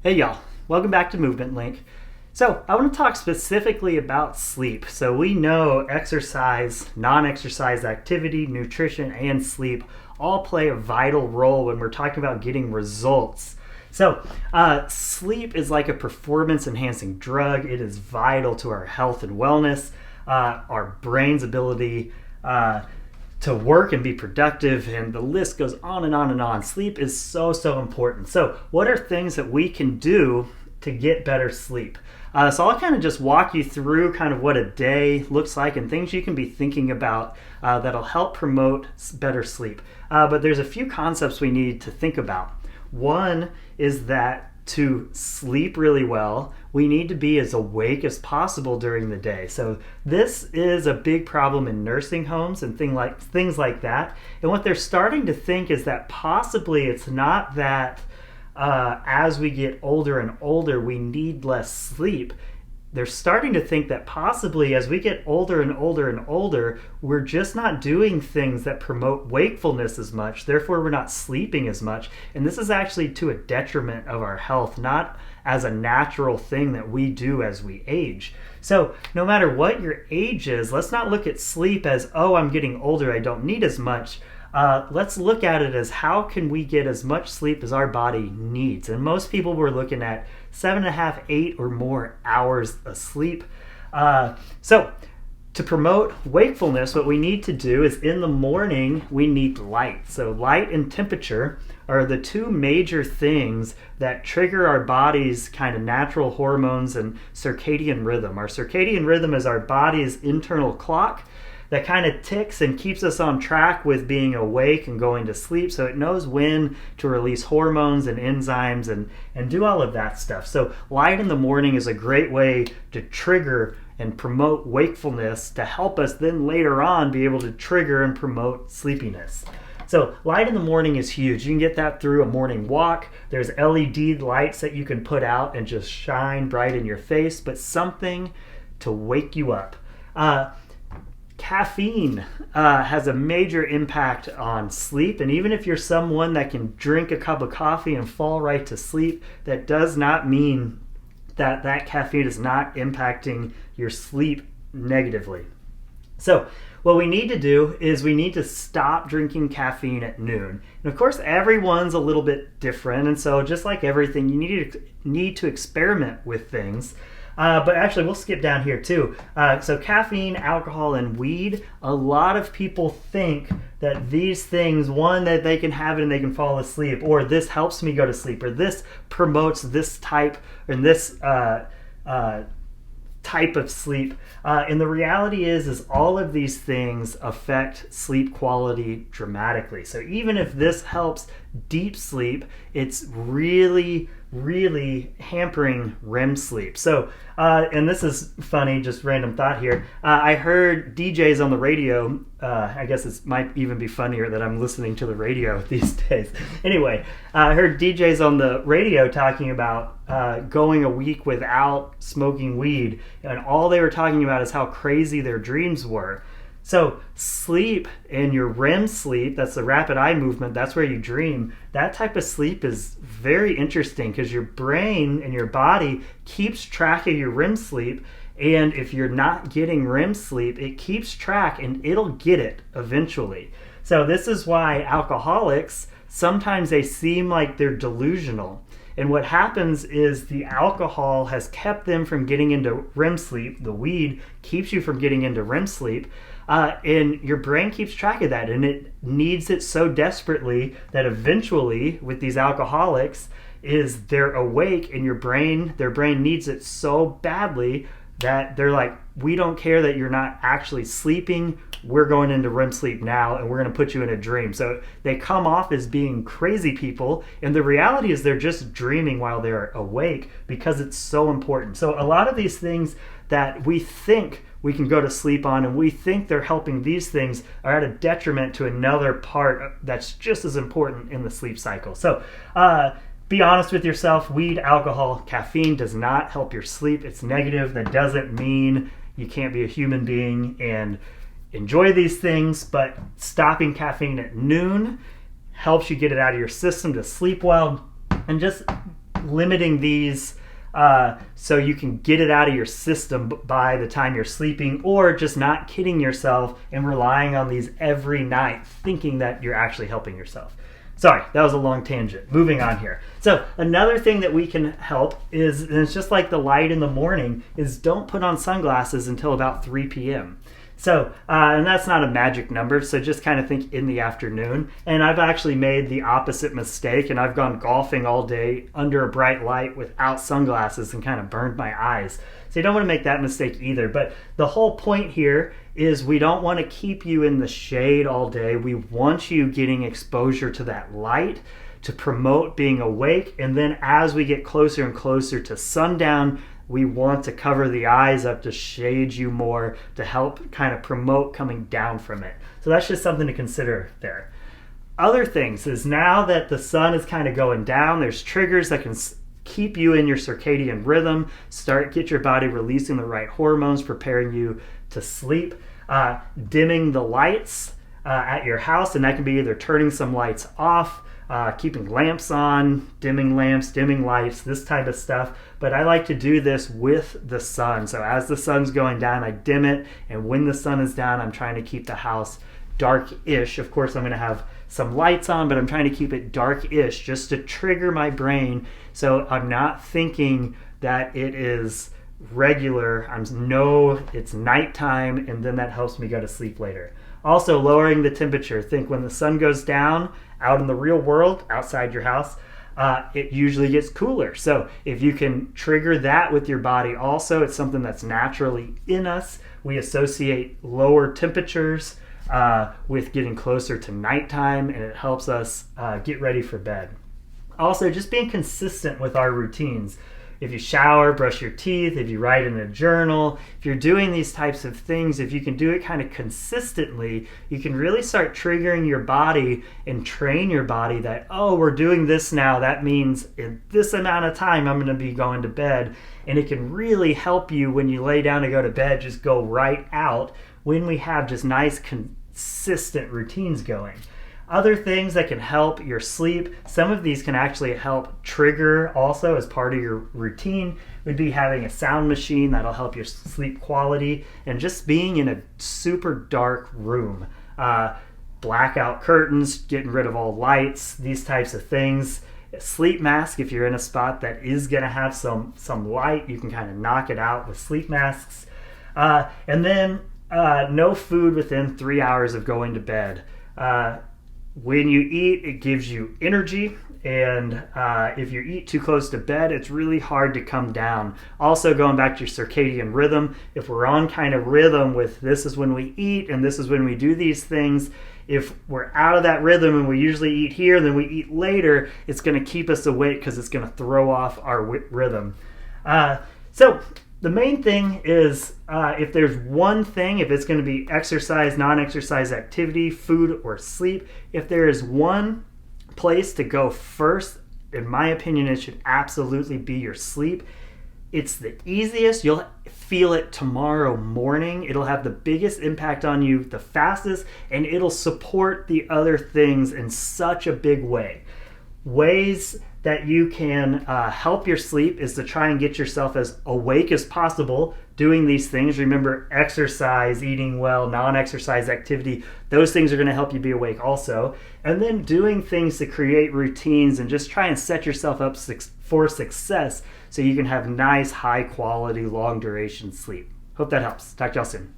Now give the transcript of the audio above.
Hey y'all, welcome back to Movement Link. So, I want to talk specifically about sleep. So, we know exercise, non exercise activity, nutrition, and sleep all play a vital role when we're talking about getting results. So, sleep is like a performance enhancing drug. It is vital to our health and wellness, our brain's ability to work and be productive, and the list goes on and on and on. Sleep is so important. So, what are things that we can do to get better sleep? So I'll kind of just walk you through kind of what a day looks like and things you can be thinking about that'll help promote better sleep. But there's a few concepts we need to think about. One is that to sleep really well, we need to be as awake as possible during the day. So this is a big problem in nursing homes and things like that. And what they're starting to think is that possibly it's not that as we get older and older, we need less sleep. They're starting to think that possibly as we get older and older and older, we're just not doing things that promote wakefulness as much. Therefore, we're not sleeping as much. And this is actually to a detriment of our health, not as a natural thing that we do as we age. So no matter what your age is, let's not look at sleep as, oh, I'm getting older, I don't need as much. Let's look at it as how can we get as much sleep as our body needs. And most people were looking at 7.5, 8 or more hours of sleep. So to promote wakefulness, what we need to do is in the morning, we need light. So light and temperature are the two major things that trigger our body's kind of natural hormones and circadian rhythm. Our circadian rhythm is our body's internal clock that kind of ticks and keeps us on track with being awake and going to sleep. So it knows when to release hormones and enzymes and do all of that stuff. So light in the morning is a great way to trigger and promote wakefulness to help us then later on be able to trigger and promote sleepiness. So light in the morning is huge. You can get that through a morning walk. There's LED lights that you can put out and just shine bright in your face, but something to wake you up. Caffeine has a major impact on sleep, and even if you're someone that can drink a cup of coffee and fall right to sleep, that does not mean that caffeine is not impacting your sleep negatively. So what we need to do is we need to stop drinking caffeine at noon. And of course, everyone's a little bit different, and so just like everything, you need to experiment with things. But actually, we'll skip down here too. So caffeine, alcohol, and weed, a lot of people think that these things, one, that they can have it and they can fall asleep, or this helps me go to sleep, or this promotes this type, and this type of sleep. And the reality is all of these things affect sleep quality dramatically. So even if this helps deep sleep, it's really hampering REM sleep. So, and this is funny, just random thought here. I heard DJs on the radio, I guess it might even be funnier that I'm listening to the radio these days. Anyway, I heard DJs on the radio talking about going a week without smoking weed, and all they were talking about is how crazy their dreams were. So sleep and your REM sleep, that's the rapid eye movement, that's where you dream. That type of sleep is very interesting because your brain and your body keeps track of your REM sleep. And if you're not getting REM sleep, it keeps track and it'll get it eventually. So this is why alcoholics, sometimes they seem like they're delusional. And what happens is the alcohol has kept them from getting into REM sleep. The weed keeps you from getting into REM sleep. And your brain keeps track of that, and it needs it so desperately that eventually, with these alcoholics, is they're awake, and their brain needs it so badly that they're like, we don't care that you're not actually sleeping. We're going into REM sleep now, and we're going to put you in a dream. So they come off as being crazy people, and the reality is they're just dreaming while they're awake because it's so important. So a lot of these things that we think we can go to sleep on and we think they're helping these things are at a detriment to another part that's just as important in the sleep cycle. So be honest with yourself. Weed, alcohol, caffeine does not help your sleep. It's negative. That doesn't mean you can't be a human being and enjoy these things, but stopping caffeine at noon helps you get it out of your system to sleep well. And just limiting these so you can get it out of your system by the time you're sleeping, or just not kidding yourself and relying on these every night thinking that you're actually helping yourself. Sorry, that was a long tangent. Moving on here. So another thing that we can help is, and it's just like the light in the morning, is don't put on sunglasses until about 3 p.m. So, and that's not a magic number, so just kind of think in the afternoon. And I've actually made the opposite mistake, and I've gone golfing all day under a bright light without sunglasses and kind of burned my eyes. So you don't want to make that mistake either. But the whole point here is we don't want to keep you in the shade all day. We want you getting exposure to that light to promote being awake. And then as we get closer and closer to sundown, we want to cover the eyes up to shade you more to help kind of promote coming down from it. So that's just something to consider there. Other things is, now that the sun is kind of going down, there's triggers that can keep you in your circadian rhythm, get your body releasing the right hormones, preparing you to sleep. Dimming the lights at your house, and that can be either turning some lights off, keeping lamps on, dimming lamps, dimming lights, this type of stuff. But I like to do this with the sun. So as the sun's going down, I dim it, and when the sun is down, I'm trying to keep the house dark-ish. Of course, I'm going to have some lights on, but I'm trying to keep it dark-ish just to trigger my brain so I'm not thinking that it is regular. I know it's nighttime, and then that helps me go to sleep later. Also, lowering the temperature. Think when the sun goes down out in the real world, outside your house, it usually gets cooler. So if you can trigger that with your body also, it's something that's naturally in us. We associate lower temperatures with getting closer to nighttime, and it helps us get ready for bed. Also, just being consistent with our routines. If you shower, brush your teeth, if you write in a journal, if you're doing these types of things, if you can do it kind of consistently, you can really start triggering your body and train your body that, oh, we're doing this now. That means in this amount of time, I'm going to be going to bed. And it can really help you when you lay down to go to bed, just go right out when we have just nice, consistent routines going. Other things that can help your sleep, some of these can actually help trigger also as part of your routine, would be having a sound machine that'll help your sleep quality, and just being in a super dark room. Blackout curtains, getting rid of all lights, these types of things. A sleep mask, if you're in a spot that is going to have some light, you can kind of knock it out with sleep masks. And then no food within 3 hours of going to bed. When you eat, it gives you energy, and if you eat too close to bed, it's really hard to come down. Also, going back to your circadian rhythm, if we're on kind of rhythm with this is when we eat and this is when we do these things, if we're out of that rhythm and we usually eat here, then we eat later, it's going to keep us awake because it's going to throw off our rhythm. So the main thing is, if there's one thing, if it's going to be exercise, non-exercise activity, food, or sleep, if there is one place to go first, in my opinion, it should absolutely be your sleep. It's the easiest. You'll feel it tomorrow morning. It'll have the biggest impact on you the fastest, and it'll support the other things in such a big way. Ways that you can help your sleep is to try and get yourself as awake as possible doing these things. Remember, exercise, eating well, non-exercise activity, those things are going to help you be awake also. And then doing things to create routines and just try and set yourself up for success so you can have nice, high quality, long duration sleep. Hope that helps. Talk to y'all soon.